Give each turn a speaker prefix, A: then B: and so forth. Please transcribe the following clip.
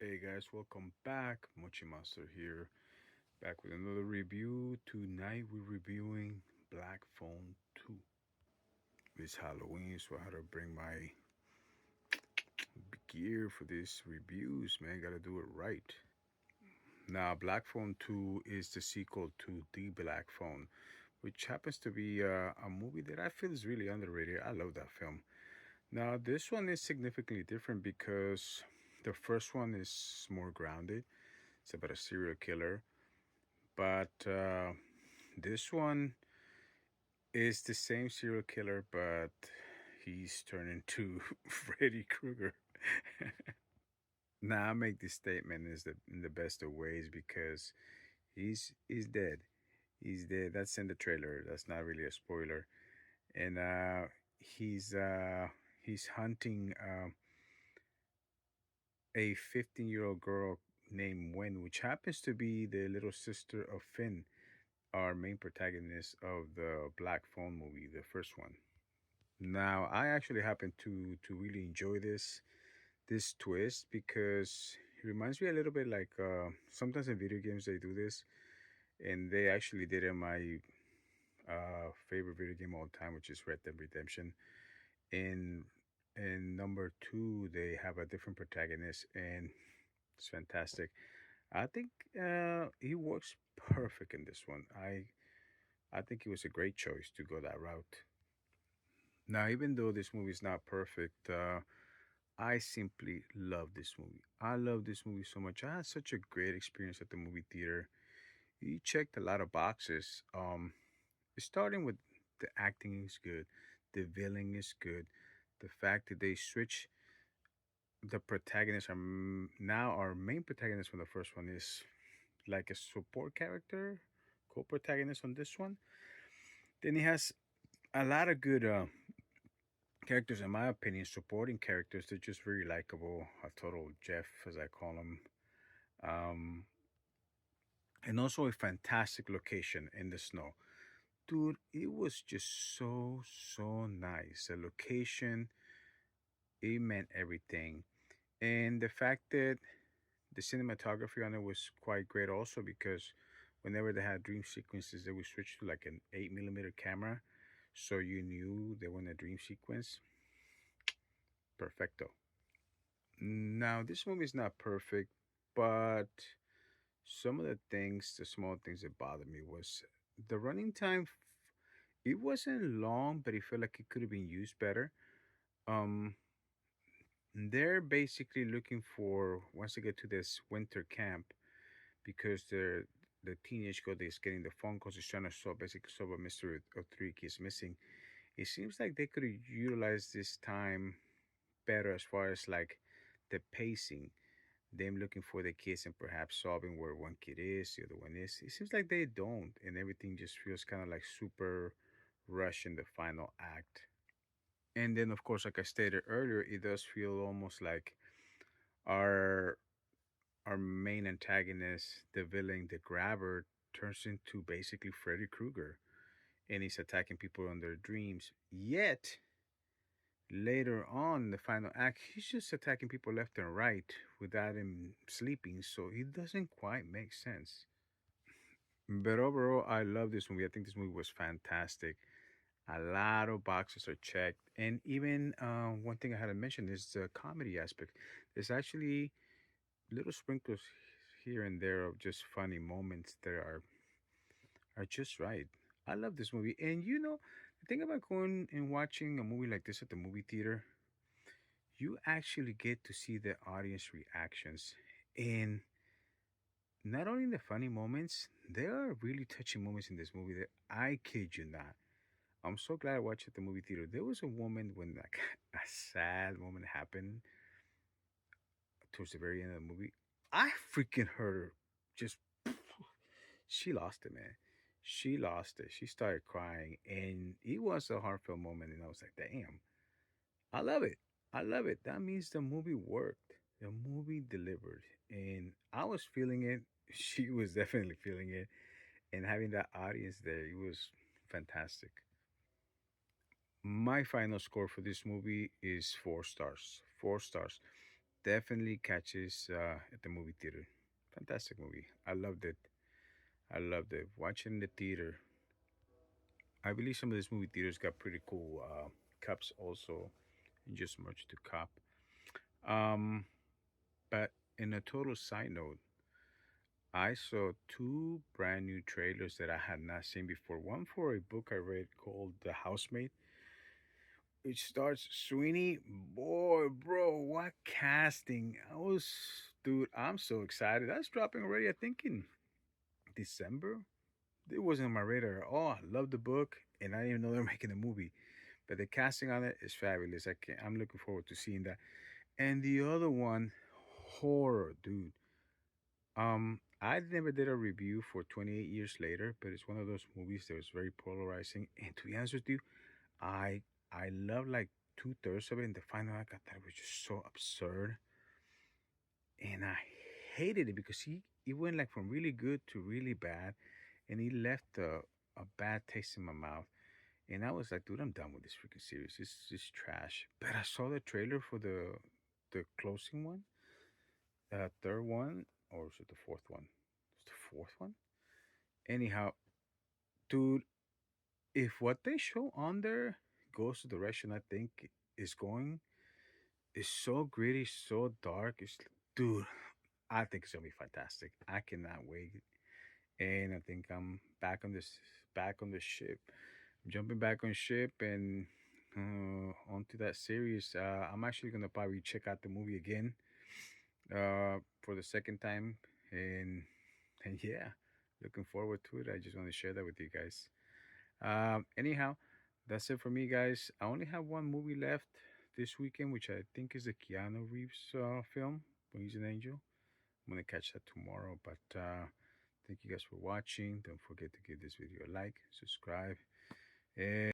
A: Hey guys, welcome back. Mochi Master here, back with another review. Tonight we're reviewing Black Phone 2. It's Halloween, so I had to bring my gear for these reviews, man. Gotta do it right. Now, Black Phone 2 is the sequel to The Black Phone, which happens to be a movie that I feel is really underrated. I love that film. Now, this one is significantly different because the first one is more grounded. It's about a serial killer. But this one is the same serial killer, but he's turned into Freddy Krueger. Now I make this statement in the best of ways because he's dead. He's dead. That's in the trailer. That's not really a spoiler. And he's uh, he's hunting a 15-year-old girl named Wen, which happens to be the little sister of Finn, our main protagonist of the Black Phone movie, the first one. Now, I actually happen to really enjoy this twist because it reminds me a little bit like sometimes in video games they do this, and they actually did it in my favorite video game all the time, which is Red Dead Redemption. In in number two, they have a different protagonist, and it's fantastic. I think he works perfect in this one. I think it was a great choice to go that route. Now, even though this movie is not perfect, I simply love this movie. I love this movie so much. I had such a great experience at the movie theater. You checked a lot of boxes. Starting with the acting is good, the villain is good, the fact that they switch the protagonist are now our main protagonist from the first one is like a support character, co-protagonist on this one. Then he has a lot of good characters, in my opinion, supporting characters. They're just very likable. A total Jeff, as I call him. Um, and also a fantastic location in the snow. Dude, it was just so nice. The location, it meant everything. And the fact that the cinematography on it was quite great also because whenever they had dream sequences, they would switch to like an 8 millimeter camera. So you knew they were in a dream sequence. Perfecto. Now, this movie is not perfect, but some of the things, the small things that bothered me was the running time. It wasn't long, but it felt like it could have been used better. Um, they're basically looking for once they get to this winter camp because the teenage girl that's getting the phone calls is trying to solve a mystery of three kids missing. It seems like they could have utilized this time better as far as like the pacing, them looking for the kids and perhaps solving where one kid is, the other one is. It seems like they don't, and everything just feels kind of like super rush in the final act. And then, of course, like I stated earlier, it does feel almost like our our main antagonist, the villain, the grabber, turns into basically Freddy Krueger, and he's attacking people in their dreams. Yet later on, in the final act, he's just attacking people left and right without him sleeping, so it doesn't quite make sense. But overall, I love this movie. I think this movie was fantastic. A lot of boxes are checked, and even one thing I had to mention is the comedy aspect. There's actually little sprinkles here and there of just funny moments that are just right. I love this movie, and the thing about going and watching a movie like this at the movie theater, you actually get to see the audience reactions, and not only the funny moments, there are really touching moments in this movie that I kid you not. I'm so glad I watched at the movie theater. There was a moment when like a sad moment happened towards the very end of the movie. I freaking heard her just she lost it, man. She lost it. She started crying, and it was a heartfelt moment. And I was like, "Damn, I love it. I love it." That means the movie worked. The movie delivered, and I was feeling it. She was definitely feeling it, and having that audience there, it was fantastic. My final score for this movie is 4 stars. 4 stars. definitely catches at the movie theater. Fantastic movie. I loved it. I loved it. Watching in the theater. I believe some of these movie theaters got pretty cool cups also, and just much to cop. Um, but in a total side note, I saw two brand new trailers that I had not seen before. One for a book I read called The Housemaid. It starts Sweeney. Boy, bro, what casting! Dude, I'm so excited. That's dropping already. I think in December. It wasn't on my radar at all. I love the book, and I didn't even know they're making a movie. But the casting on it is fabulous. I'm looking forward to seeing that. And the other one, horror, dude. I never did a review for 28 years later, but it's one of those movies that was very polarizing. And to be honest with you, I I love like 2/3 of it. And the final act, I thought it was just so absurd, and I hated it because he went like from really good to really bad, and he left a bad taste in my mouth. And I was like, dude, I'm done with this freaking series. This is trash. But I saw the trailer for the closing one, the third one, or was it the fourth one? It's the fourth one. Anyhow, dude, if what they show on there goes to the direction I think is going, is so gritty, so dark. Dude, I think it's gonna be fantastic. I cannot wait, and I think I'm back on the ship, jumping back on ship, and onto that series. I'm actually gonna probably check out the movie again, for the second time, and yeah, looking forward to it. I just want to share that with you guys. Anyhow, that's it for me, guys. I only have one movie left this weekend, which I think is the Keanu Reeves film when he's an angel. I'm gonna catch that tomorrow. But thank you guys for watching. Don't forget to give this video a like, subscribe, and